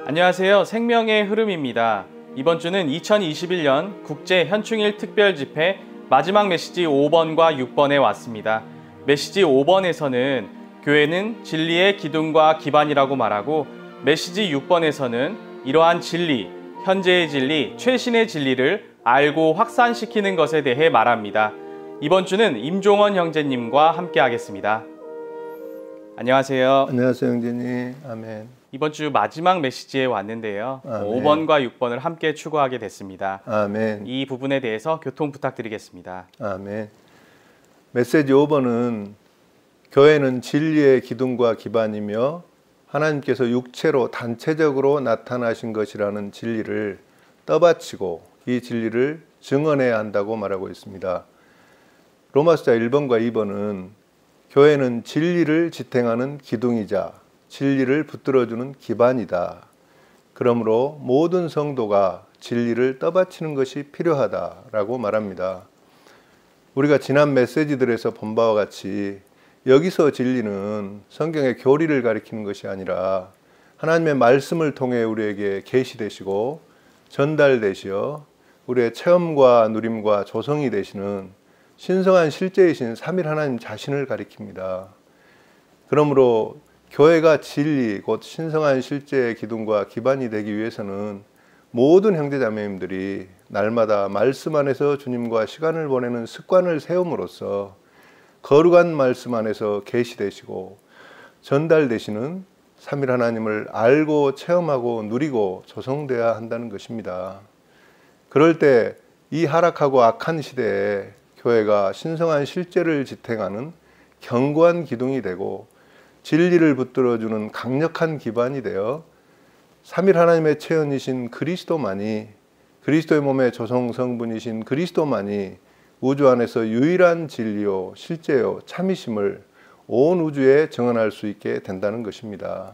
안녕하세요. 생명의 흐름입니다. 이번 주는 2021년 국제 현충일 특별 집회 마지막 메시지 5번과 6번에 왔습니다. 메시지 5번에서는 교회는 진리의 기둥과 기반이라고 말하고, 메시지 6번에서는 이러한 진리, 현재의 진리, 최신의 진리를 알고 확산시키는 것에 대해 말합니다. 이번 주는 임종원 형제님과 함께 하겠습니다. 안녕하세요. 안녕하세요, 형제님. 아멘. 이번 주 마지막 메시지에 왔는데요. 아멘. 5번과 6번을 함께 추구하게 됐습니다. 아멘. 이 부분에 대해서 교통 부탁드리겠습니다. 아멘. 메시지 5번은 교회는 진리의 기둥과 기반이며 하나님께서 육체로 단체적으로 나타나신 것이라는 진리를 떠받치고 이 진리를 증언해야 한다고 말하고 있습니다. 로마서 1번과 2번은 교회는 진리를 지탱하는 기둥이자 진리를 붙들어주는 기반이다. 그러므로 모든 성도가 진리를 떠받치는 것이 필요하다라고 말합니다. 우리가 지난 메시지들에서 본 바와 같이 여기서 진리는 성경의 교리를 가리키는 것이 아니라 하나님의 말씀을 통해 우리에게 계시되시고 전달되시어 우리의 체험과 누림과 조성이 되시는 신성한 실제이신 삼일 하나님 자신을 가리킵니다. 그러므로 교회가 진리 곧 신성한 실제의 기둥과 기반이 되기 위해서는 모든 형제자매님들이 날마다 말씀 안에서 주님과 시간을 보내는 습관을 세움으로써 거룩한 말씀 안에서 계시되시고 전달되시는 삼일 하나님을 알고 체험하고 누리고 조성되어야 한다는 것입니다. 그럴 때 이 하락하고 악한 시대에 교회가 신성한 실제를 지탱하는 견고한 기둥이 되고 진리를 붙들어주는 강력한 기반이 되어 삼일 하나님의 체현이신 그리스도만이, 그리스도의 몸의 조성 성분이신 그리스도만이 우주 안에서 유일한 진리요 실제요 참이심을 온 우주에 증언할 수 있게 된다는 것입니다.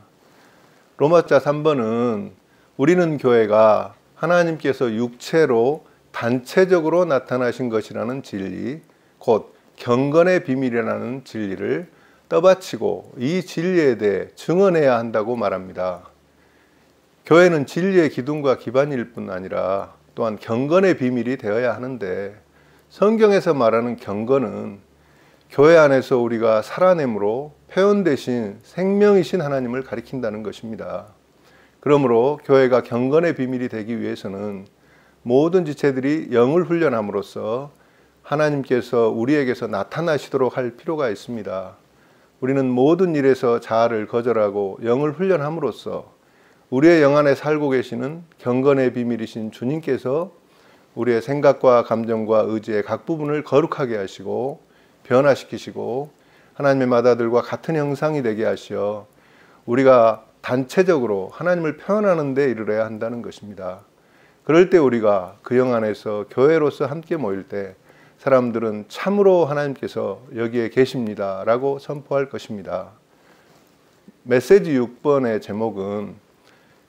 로마자 3번은 우리는 교회가 하나님께서 육체로 단체적으로 나타나신 것이라는 진리, 곧 경건의 비밀이라는 진리를 떠받치고 이 진리에 대해 증언해야 한다고 말합니다. 교회는 진리의 기둥과 기반일 뿐 아니라 또한 경건의 비밀이 되어야 하는데, 성경에서 말하는 경건은 교회 안에서 우리가 살아냄으로 표현되신 생명이신 하나님을 가리킨다는 것입니다. 그러므로 교회가 경건의 비밀이 되기 위해서는 모든 지체들이 영을 훈련함으로써 하나님께서 우리에게서 나타나시도록 할 필요가 있습니다. 우리는 모든 일에서 자아를 거절하고 영을 훈련함으로써 우리의 영 안에 살고 계시는 경건의 비밀이신 주님께서 우리의 생각과 감정과 의지의 각 부분을 거룩하게 하시고 변화시키시고 하나님의 맏아들과 같은 형상이 되게 하시어 우리가 단체적으로 하나님을 표현하는 데 이르러야 한다는 것입니다. 그럴 때 우리가 그 영 안에서 교회로서 함께 모일 때 사람들은 참으로 하나님께서 여기에 계십니다 라고 선포할 것입니다. 메시지 6번의 제목은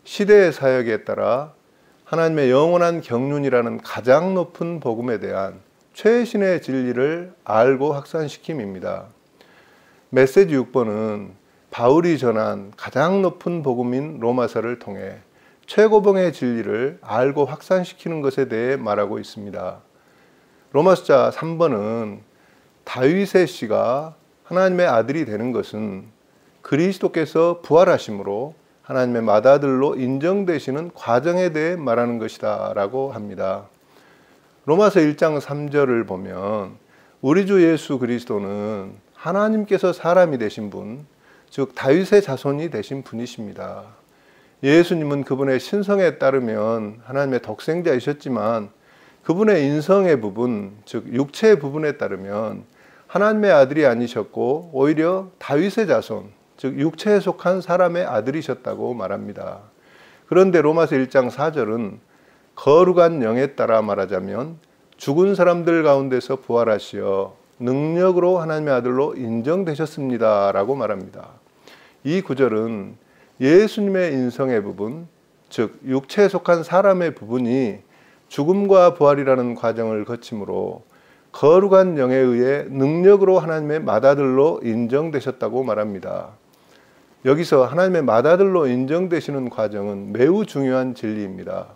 시대의 사역에 따라 하나님의 영원한 경륜이라는 가장 높은 복음에 대한 최신의 진리를 알고 확산시킴입니다. 메시지 6번은 바울이 전한 가장 높은 복음인 로마서를 통해 최고봉의 진리를 알고 확산시키는 것에 대해 말하고 있습니다. 로마서 3번은 다윗의 씨가 하나님의 아들이 되는 것은 그리스도께서 부활하심으로 하나님의 맏아들로 인정되시는 과정에 대해 말하는 것이다 라고 합니다. 로마서 1장 3절을 보면 우리 주 예수 그리스도는 하나님께서 사람이 되신 분, 즉 다윗의 자손이 되신 분이십니다. 예수님은 그분의 신성에 따르면 하나님의 독생자이셨지만 그분의 인성의 부분, 즉 육체의 부분에 따르면 하나님의 아들이 아니셨고 오히려 다윗의 자손, 즉 육체에 속한 사람의 아들이셨다고 말합니다. 그런데 로마서 1장 4절은 거룩한 영에 따라 말하자면 죽은 사람들 가운데서 부활하시어 능력으로 하나님의 아들로 인정되셨습니다 라고 말합니다. 이 구절은 예수님의 인성의 부분, 즉 육체에 속한 사람의 부분이 죽음과 부활이라는 과정을 거침으로 거룩한 영에 의해 능력으로 하나님의 맏아들로 인정되셨다고 말합니다. 여기서 하나님의 맏아들로 인정되시는 과정은 매우 중요한 진리입니다.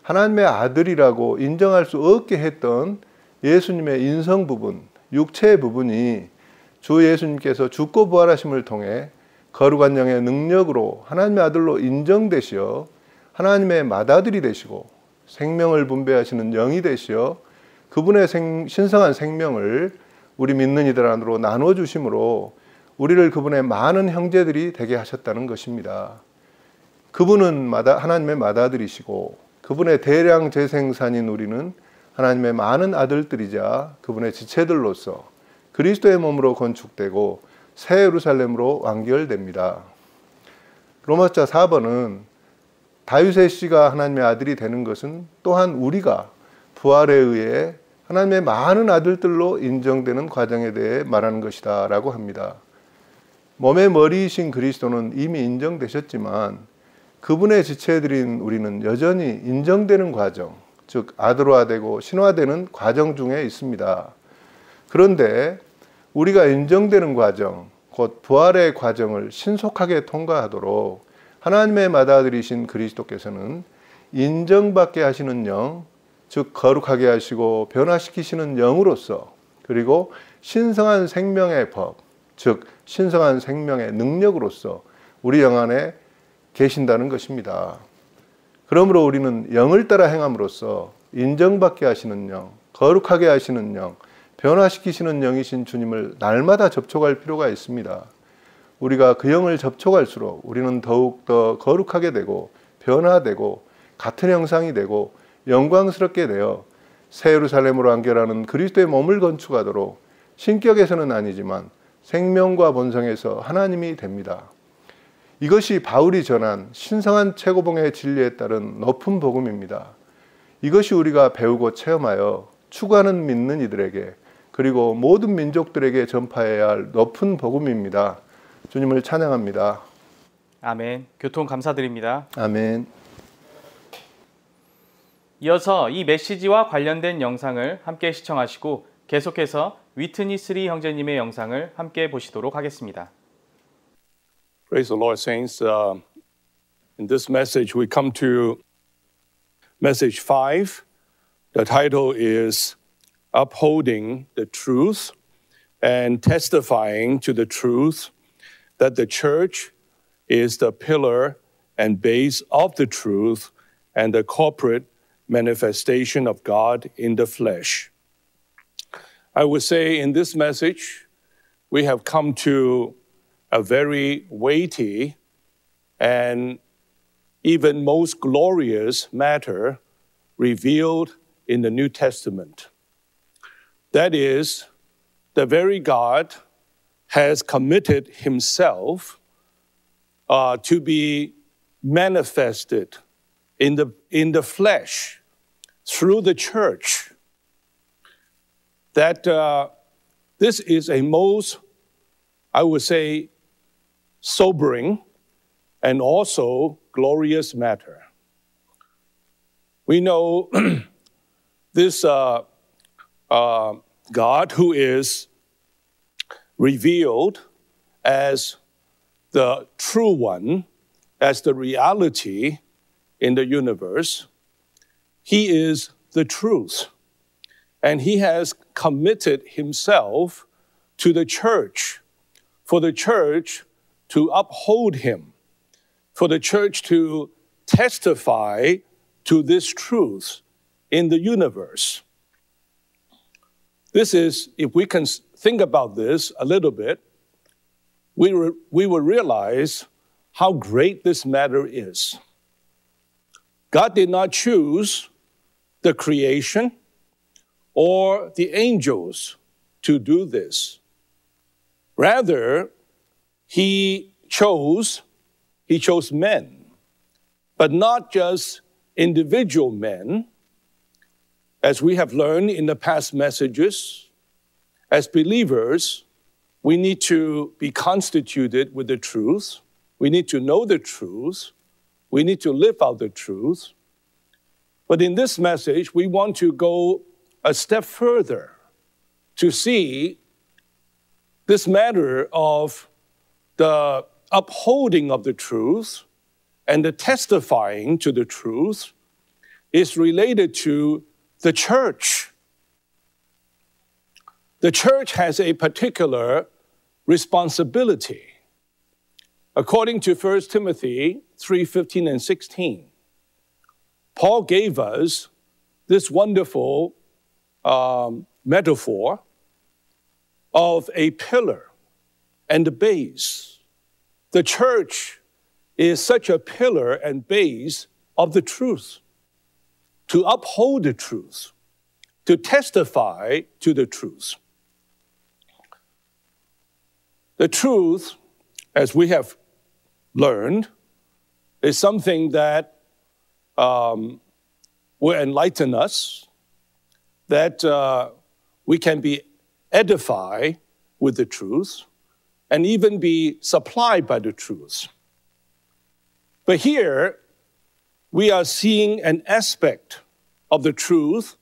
하나님의 아들이라고 인정할 수 없게 했던 예수님의 인성 부분, 육체의 부분이 주 예수님께서 죽고 부활하심을 통해 거룩한 영의 능력으로 하나님의 아들로 인정되시어 하나님의 맏아들이 되시고 생명을 분배하시는 영이 되시어 그분의 신성한 생명을 우리 믿는 이들 안으로 나눠주심으로 우리를 그분의 많은 형제들이 되게 하셨다는 것입니다. 그분은 하나님의 맏아들이시고 그분의 대량 재생산인 우리는 하나님의 많은 아들들이자 그분의 지체들로서 그리스도의 몸으로 건축되고 새 예루살렘으로 완결됩니다. 로마서 4번은 다윗의 씨가 하나님의 아들이 되는 것은 또한 우리가 부활에 의해 하나님의 많은 아들들로 인정되는 과정에 대해 말하는 것이다 라고 합니다. 몸의 머리이신 그리스도는 이미 인정되셨지만 그분의 지체들인 우리는 여전히 인정되는 과정, 즉 아들화되고 신화되는 과정 중에 있습니다. 그런데 우리가 인정되는 과정, 곧 부활의 과정을 신속하게 통과하도록 하나님의 맏아들이신 그리스도께서는 인정받게 하시는 영, 즉 거룩하게 하시고 변화시키시는 영으로서 그리고 신성한 생명의 법, 즉 신성한 생명의 능력으로서 우리 영 안에 계신다는 것입니다. 그러므로 우리는 영을 따라 행함으로써 인정받게 하시는 영, 거룩하게 하시는 영, 변화시키시는 영이신 주님을 날마다 접촉할 필요가 있습니다. 우리가 그 영을 접촉할수록 우리는 더욱더 거룩하게 되고 변화되고 같은 형상이 되고 영광스럽게 되어 새 예루살렘으로 완결하는 그리스도의 몸을 건축하도록 신격에서는 아니지만 생명과 본성에서 하나님이 됩니다. 이것이 바울이 전한 신성한 최고봉의 진리에 따른 높은 복음입니다. 이것이 우리가 배우고 체험하여 추구하는 믿는 이들에게 그리고 모든 민족들에게 전파해야 할 높은 복음입니다. 주님을 찬양합니다. 아멘. 교통 감사드립니다. 아멘. 이어서 이 메시지와 관련된 영상을 함께 시청하시고 계속해서 위트니스리 형제님의 영상을 함께 보시도록 하겠습니다. Praise the Lord, saints. In this message, we come to message 5. The title is Upholding the Truth and Testifying to the Truth that the church is the pillar and base of the truth and the corporate manifestation of God in the flesh. I would say in this message, we have come to a very weighty and even most glorious matter revealed in the New Testament. That is, the very God has committed himself to be manifested in the flesh through the church. That this is a most, I would say, sobering and also glorious matter. We know this God who is revealed as the true one, as the reality in the universe. He is the truth, and he has committed himself to the church, for the church to uphold him, for the church to testify to this truth in the universe. This is, if we can think about this a little bit, we will realize how great this matter is. God did not choose the creation or the angels to do this. Rather, he chose men, but not just individual men. As we have learned in the past messages, as believers, we need to be constituted with the truth. We need to know the truth. We need to live out the truth. But in this message, we want to go a step further to see this matter of the upholding of the truth and the testifying to the truth is related to the church. The church has a particular responsibility. According to 1 Timothy 3:15 and 16, Paul gave us this wonderful metaphor of a pillar and a base. The church is such a pillar and base of the truth, to uphold the truth, to testify to the truth. The truth, as we have learned, is something that will enlighten us, that we can be edified with the truth and even be supplied by the truth. But here, we are seeing an aspect of the truth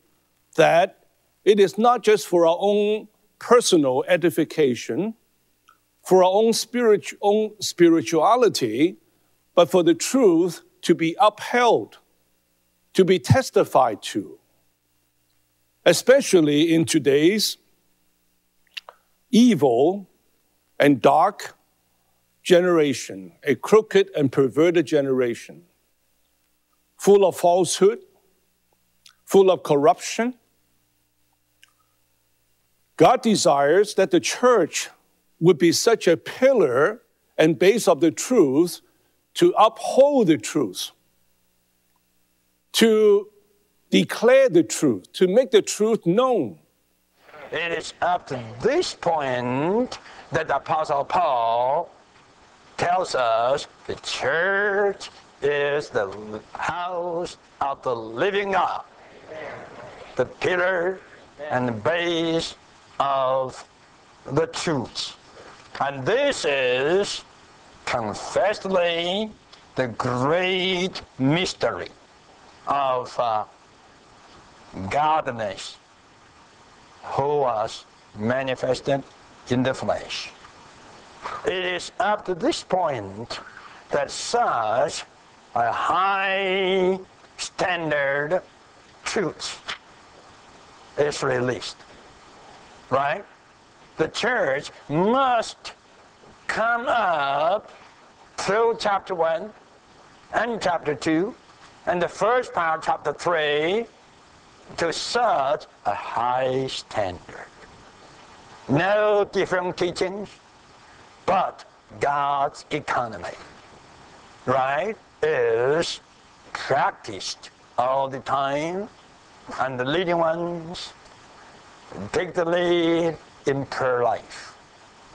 that it is not just for our own personal edification, for our own spirituality, but for the truth to be upheld, to be testified to. Especially in today's evil and dark generation, a crooked and perverted generation, full of falsehood, full of corruption. God desires that the church would be such a pillar and base of the truth to uphold the truth, to declare the truth, to make the truth known. It is up to this point that the Apostle Paul tells us the church is the house of the living God, the pillar and the base of the truth. And this is confessedly the great mystery of godliness who was manifested in the flesh. It is up to this point that such a high standard truth is released, right? The church must come up through chapter 1 and chapter 2 and the first part of chapter 3 to such a high standard. No different teachings, but God's economy, right, is practiced all the time, and the leading ones take the lead in prayer life.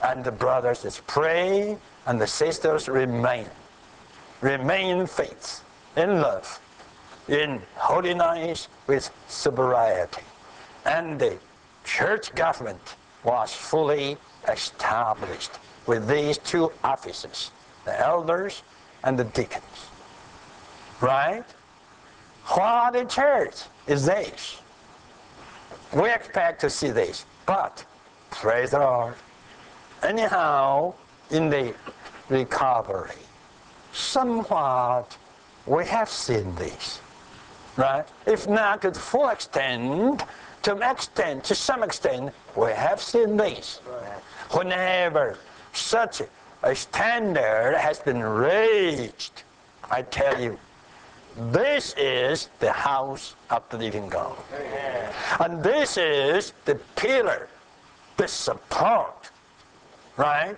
And the brothers just pray, and the sisters remain in faith, in love, in holiness with sobriety. And the church government was fully established with these two offices, the elders and the deacons. Right? What a church is this? We expect to see this, but praise the Lord. Anyhow, in the recovery, somewhat we have seen this, right? If not to the full extent, to some extent, we have seen this. Whenever such a standard has been raised, I tell you, this is the house of the living God. And this is the pillar, the support, right?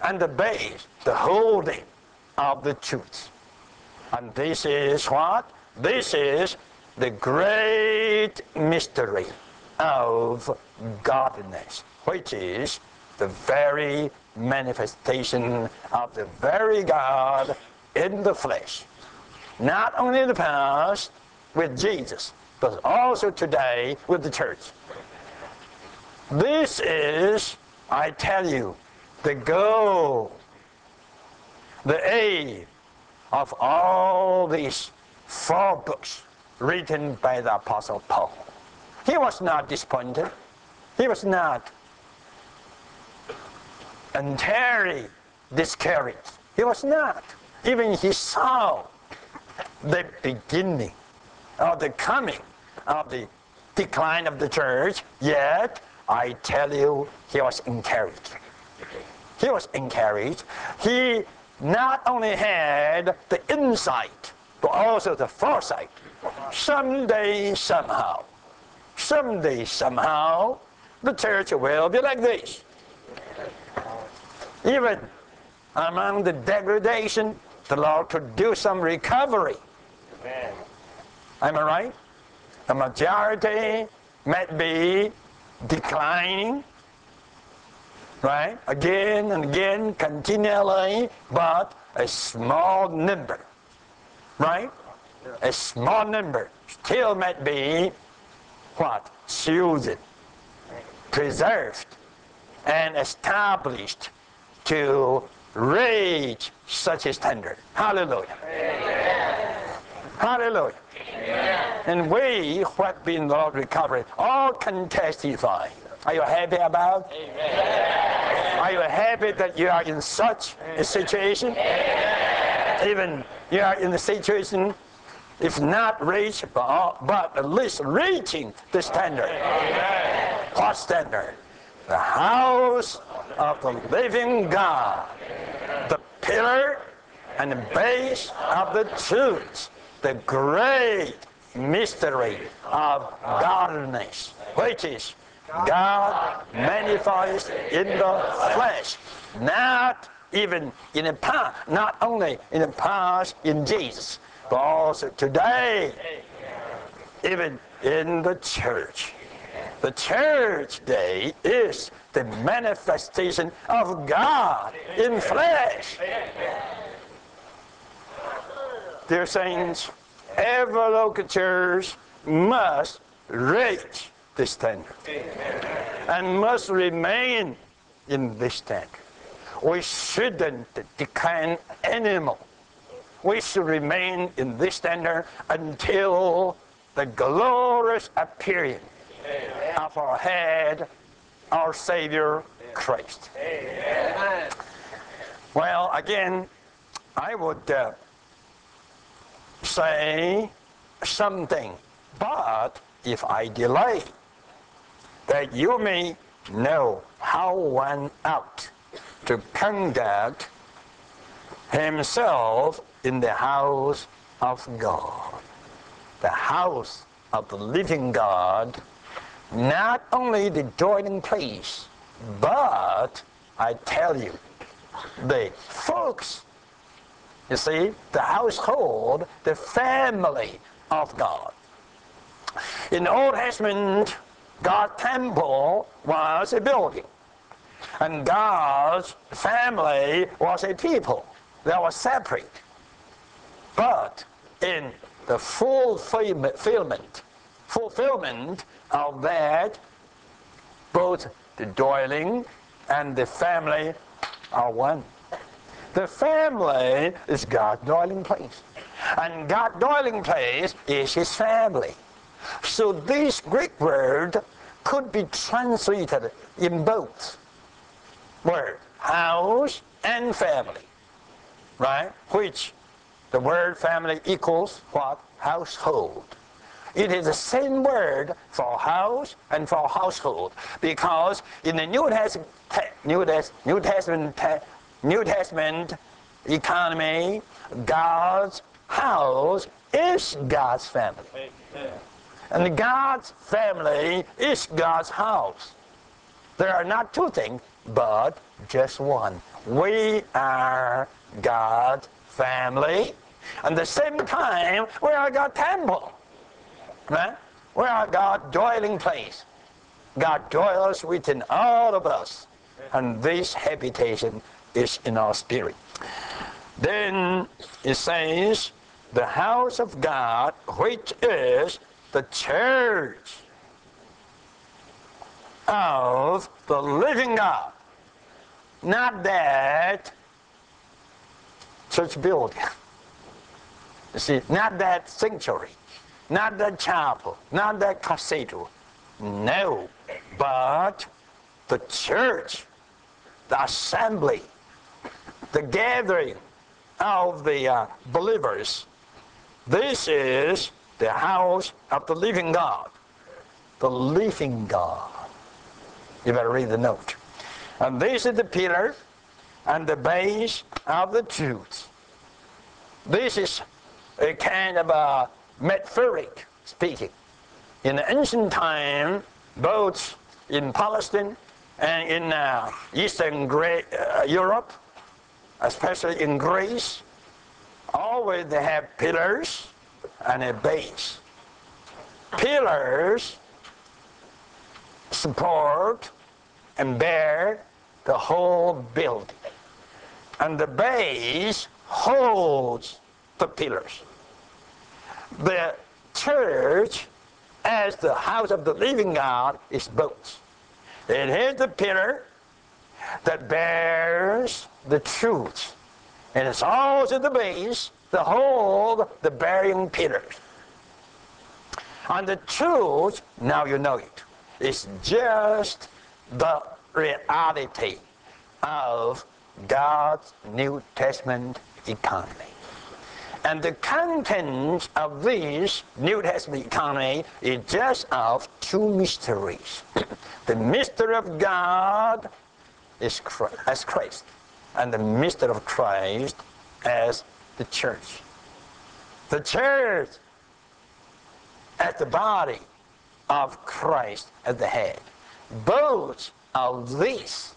And the base, the holding of the truth. And this is what? This is the great mystery of godliness, which is the very manifestation of the very God in the flesh. Not only in the past with Jesus, but also today with the church. This is, I tell you, the goal, the aim of all these 4 books written by the Apostle Paul. He was not disappointed. He was not entirely discouraged. He was not. Even he saw the beginning of the coming of the decline of the church, yet I tell you, he was encouraged. He was encouraged. He not only had the insight, but also the foresight. Someday, somehow, the church will be like this. Even among the degradation, the Lord could do some recovery. Amen. Am I right? The majority might be declining, right? Again and again, continually, but a small number, right? A small number still might be what? Chosen, preserved, and established to reach such a standard. Hallelujah. Amen. Hallelujah. Amen. And we who have been Lord recovered all can testify. Are you happy about it? Amen. Are you happy that you are in such a situation? Amen. Even you are in the situation, if not reached, but at least reaching the standard. Amen. What standard? The house of the living God, the pillar and the base of the truth, the great mystery of godliness, which is God manifest in the flesh, not even in the past, not only in the past in Jesus, but also today, even in the church. The church day is the manifestation of God in flesh. Dear saints, every local church must reach this standard and must remain in this standard. We shouldn't decline anymore. We should remain in this standard until the glorious appearing of our head, our Savior, Christ. Amen. Well, again, I would say something, but if I delay, that you may know how one ought to conduct himself in the house of God, the house of the living God, not only the dwelling place, but I tell you, the folks, you see, the household, the family of God. In the Old Testament, God's temple was a building, and God's family was a people that was separate. But in the fulfillment of that, both the dwelling and the family are one. The family is God's dwelling place, and God's dwelling place is His family. So this Greek word could be translated in both words, house and family, right? Which the word family equals what? Household. It is the same word for house and for household, because in the New Testament economy, God's house is God's family. And God's family is God's house. There are not two things, but just one. We are God's family, and at the same time, we are God's temple. Right? We are God's dwelling place. God dwells within all of us, and this habitation is in our spirit. Then it says, the house of God, which is the church of the living God. Not that church building. You see, not that sanctuary, not that chapel, not that cathedral. No, but the church, the assembly the gathering of the believers. This is the house of the living God. The living God. You better read the note. And this is the pillar and the base of the truth. This is a kind of a metaphoric speaking. In the ancient time, both in Palestine and in Eastern Europe, especially in Greece, always they have pillars and a base. Pillars support and bear the whole building, and the base holds the pillars. The church, as the house of the living God, is both. It is the pillar that bears the truth, and it's also the base that holds the bearing pillars. And the truth, now you know it, is just the reality of God's New Testament economy. And the content of this New Testament economy is just of two mysteries. The mystery of God is as Christ, and the mystery of Christ as the church. The church as the body of Christ as the head. Both of these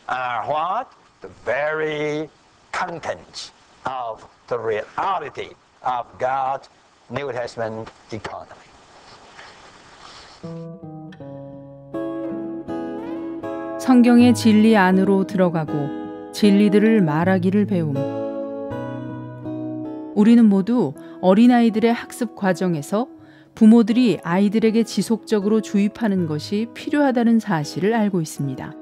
are what? The very contents of the reality of God's New Testament economy. 성경의 진리 안으로 들어가고 진리들을 말하기를 배움. 우리는 모두 어린아이들의 학습 과정에서 부모들이 아이들에게 지속적으로 주입하는 것이 필요하다는 사실을 알고 있습니다.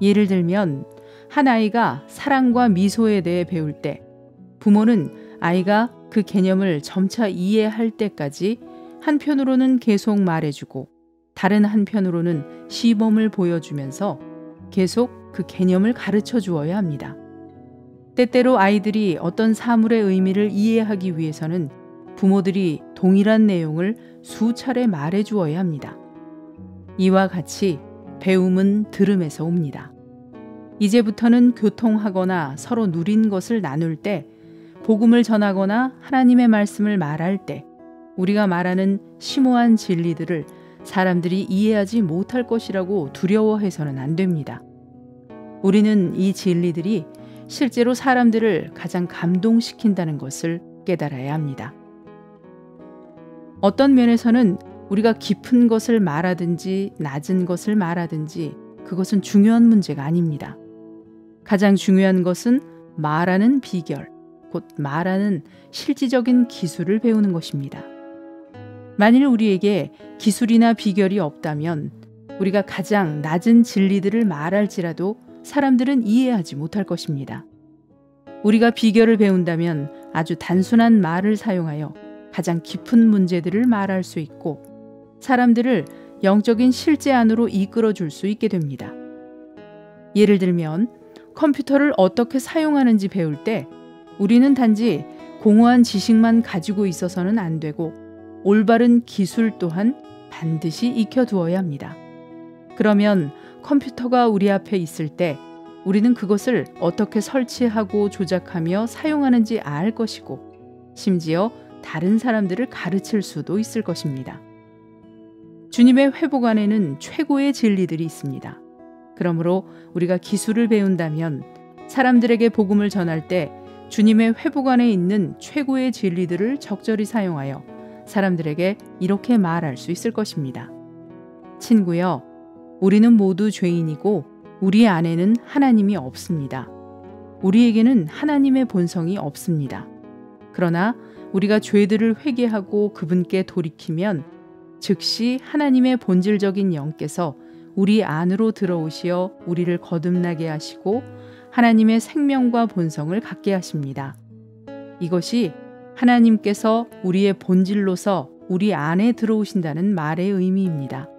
예를 들면 한 아이가 사랑과 미소에 대해 배울 때 부모는 아이가 그 개념을 점차 이해할 때까지 한편으로는 계속 말해주고 다른 한편으로는 시범을 보여주면서 계속 그 개념을 가르쳐 주어야 합니다. 때때로 아이들이 어떤 사물의 의미를 이해하기 위해서는 부모들이 동일한 내용을 수차례 말해 주어야 합니다. 이와 같이 배움은 들음에서 옵니다. 이제부터는 교통하거나 서로 누린 것을 나눌 때, 복음을 전하거나 하나님의 말씀을 말할 때 우리가 말하는 심오한 진리들을 사람들이 이해하지 못할 것이라고 두려워해서는 안 됩니다. 우리는 이 진리들이 실제로 사람들을 가장 감동시킨다는 것을 깨달아야 합니다. 어떤 면에서는 우리가 깊은 것을 말하든지 낮은 것을 말하든지 그것은 중요한 문제가 아닙니다. 가장 중요한 것은 말하는 비결, 곧 말하는 실질적인 기술을 배우는 것입니다. 만일 우리에게 기술이나 비결이 없다면 우리가 가장 낮은 진리들을 말할지라도 사람들은 이해하지 못할 것입니다. 우리가 비결을 배운다면 아주 단순한 말을 사용하여 가장 깊은 문제들을 말할 수 있고 사람들을 영적인 실제 안으로 이끌어 줄 수 있게 됩니다. 예를 들면 컴퓨터를 어떻게 사용하는지 배울 때 우리는 단지 공허한 지식만 가지고 있어서는 안 되고 올바른 기술 또한 반드시 익혀두어야 합니다. 그러면 컴퓨터가 우리 앞에 있을 때 우리는 그것을 어떻게 설치하고 조작하며 사용하는지 알 것이고 심지어 다른 사람들을 가르칠 수도 있을 것입니다. 주님의 회복 안에는 최고의 진리들이 있습니다. 그러므로 우리가 기술을 배운다면 사람들에게 복음을 전할 때 주님의 회복 안에 있는 최고의 진리들을 적절히 사용하여 사람들에게 이렇게 말할 수 있을 것입니다. 친구여, 우리는 모두 죄인이고 우리 안에는 하나님이 없습니다. 우리에게는 하나님의 본성이 없습니다. 그러나 우리가 죄들을 회개하고 그분께 돌이키면 즉시 하나님의 본질적인 영께서 우리 안으로 들어오시어 우리를 거듭나게 하시고 하나님의 생명과 본성을 갖게 하십니다. 이것이 하나님께서 우리의 본질로서 우리 안에 들어오신다는 말의 의미입니다.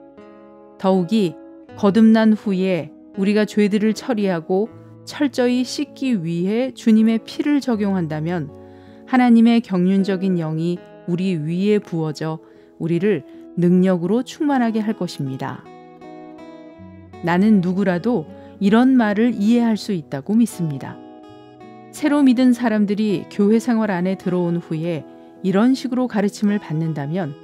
더욱이 거듭난 후에 우리가 죄들을 처리하고 철저히 씻기 위해 주님의 피를 적용한다면 하나님의 경륜적인 영이 우리 위에 부어져 우리를 능력으로 충만하게 할 것입니다. 나는 누구라도 이런 말을 이해할 수 있다고 믿습니다. 새로 믿은 사람들이 교회 생활 안에 들어온 후에 이런 식으로 가르침을 받는다면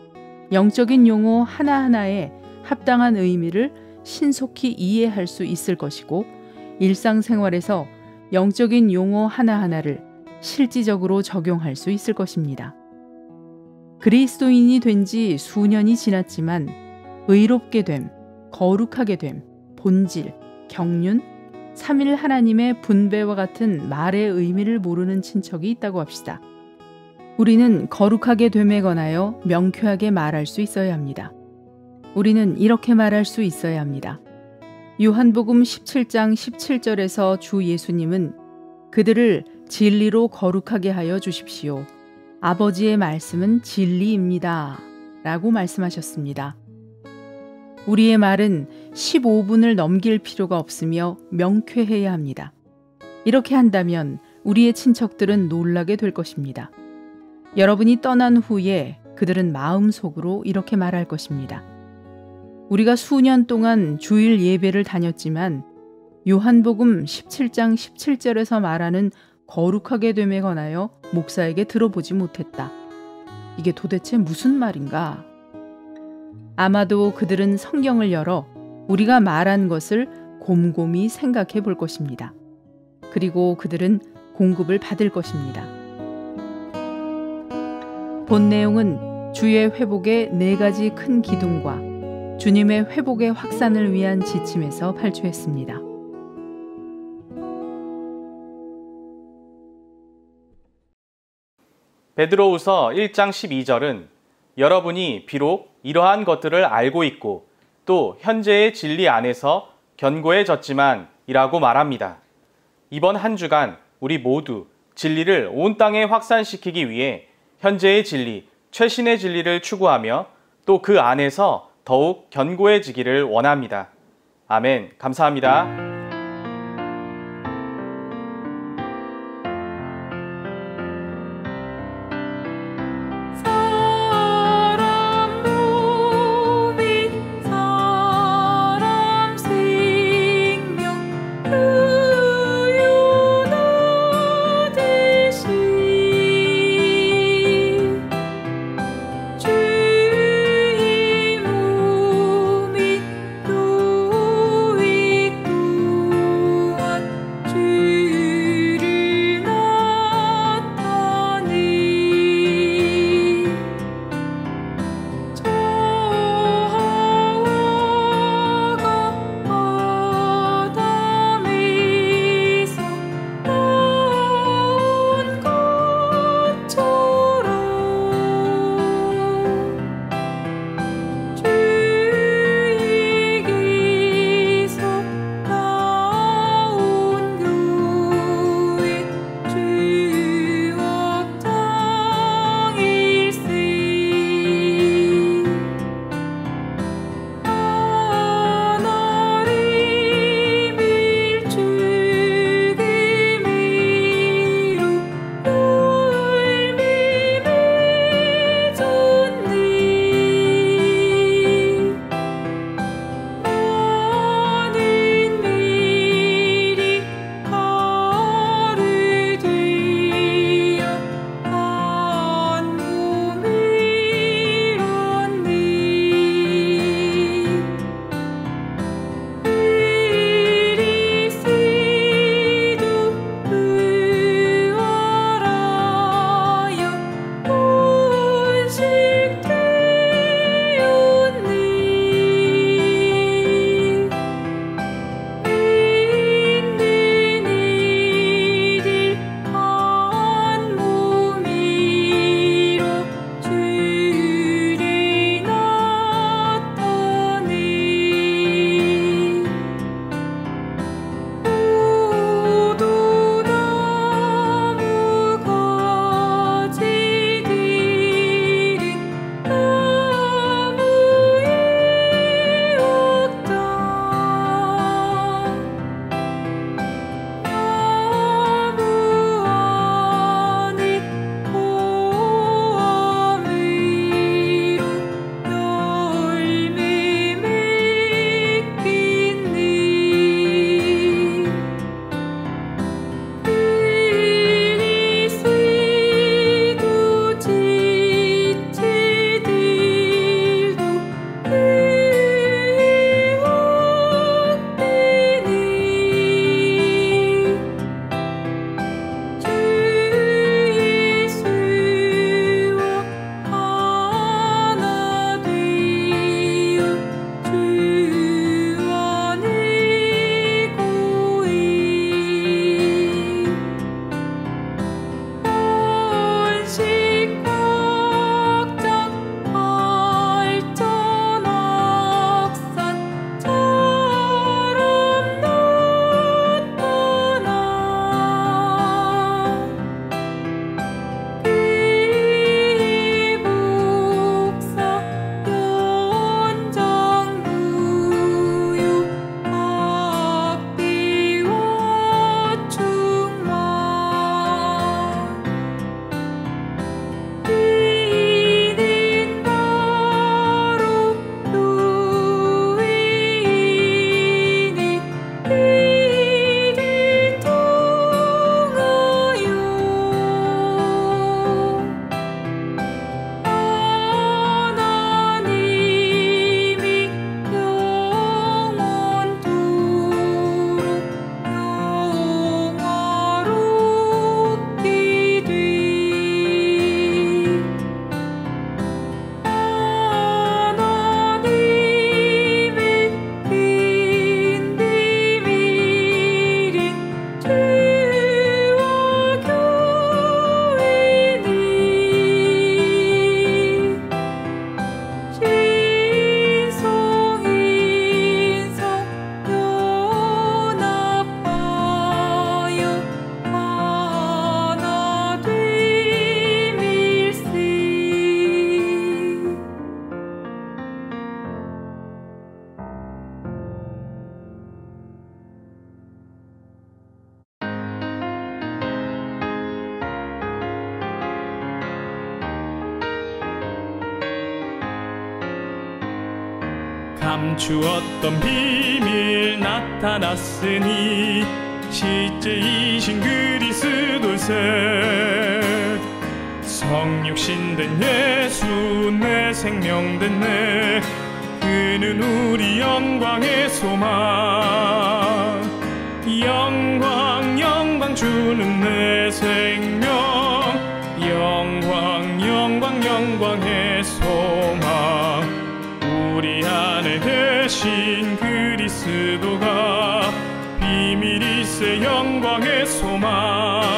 영적인 용어 하나하나에 합당한 의미를 신속히 이해할 수 있을 것이고 일상생활에서 영적인 용어 하나하나를 실질적으로 적용할 수 있을 것입니다. 그리스도인이 된 지 수년이 지났지만 의롭게 됨, 거룩하게 됨, 본질, 경륜, 삼일 하나님의 분배와 같은 말의 의미를 모르는 친척이 있다고 합시다. 우리는 거룩하게 됨에 관하여 명쾌하게 말할 수 있어야 합니다. 우리는 이렇게 말할 수 있어야 합니다. 요한복음 17장 17절에서 주 예수님은 그들을 진리로 거룩하게 하여 주십시오. 아버지의 말씀은 진리입니다. 라고 말씀하셨습니다. 우리의 말은 15분을 넘길 필요가 없으며 명쾌해야 합니다. 이렇게 한다면 우리의 친척들은 놀라게 될 것입니다. 여러분이 떠난 후에 그들은 마음속으로 이렇게 말할 것입니다. 우리가 수년 동안 주일 예배를 다녔지만 요한복음 17장 17절에서 말하는 거룩하게 됨에 관하여 목사에게 들어보지 못했다. 이게 도대체 무슨 말인가? 아마도 그들은 성경을 열어 우리가 말한 것을 곰곰이 생각해 볼 것입니다. 그리고 그들은 공급을 받을 것입니다. 본 내용은 주의 회복의 4가지 큰 기둥과 주님의 회복의 확산을 위한 지침에서 발췌했습니다. 베드로후서 1장 12절은 여러분이 비록 이러한 것들을 알고 있고 또 현재의 진리 안에서 견고해졌지만 이라고 말합니다. 이번 한 주간 우리 모두 진리를 온 땅에 확산시키기 위해 현재의 진리, 최신의 진리를 추구하며 또 그 안에서 더욱 견고해지기를 원합니다. 아멘. 감사합니다. 감추었던 비밀 나타났으니 실제이신 그리스도세. 성육신된 예수 내 생명된 내 그는 우리 영광의 소망. 영광 영광 주는 내 생명 영광 영광 영광의 소망. 우리 안에 계신 그리스도가 비밀일세 영광의 소망.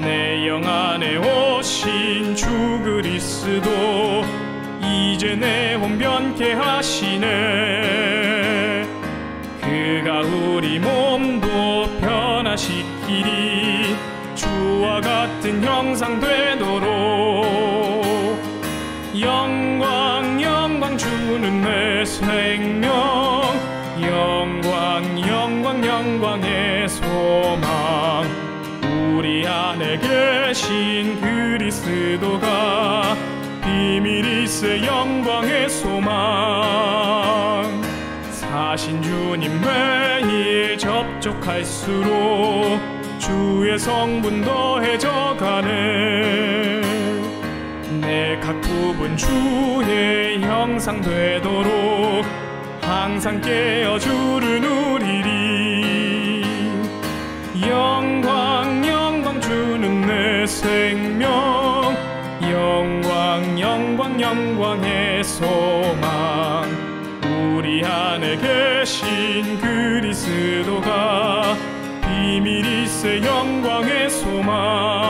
내 영 안에 오신 주 그리스도 이제 내 혼변케 하시네. 그가 우리 몸도 변화시키리 주와 같은 형상 되도록. 영광 영광 주는 내 생명 영광 영광 영광의 소망. 우리 안에 계신 그리스도가 비밀일세 영광의 소망. 사신 주님 매일 접촉할수록 주의 성분 더해져 가네. 내 각 부분 주의 형상 되도록 항상 깨어 주를 누리리. 영광 영광 주는 내 생명 영광 영광 영광의 소망. 우리 안에 계신 그리스도가 비밀일세 영광의 소망.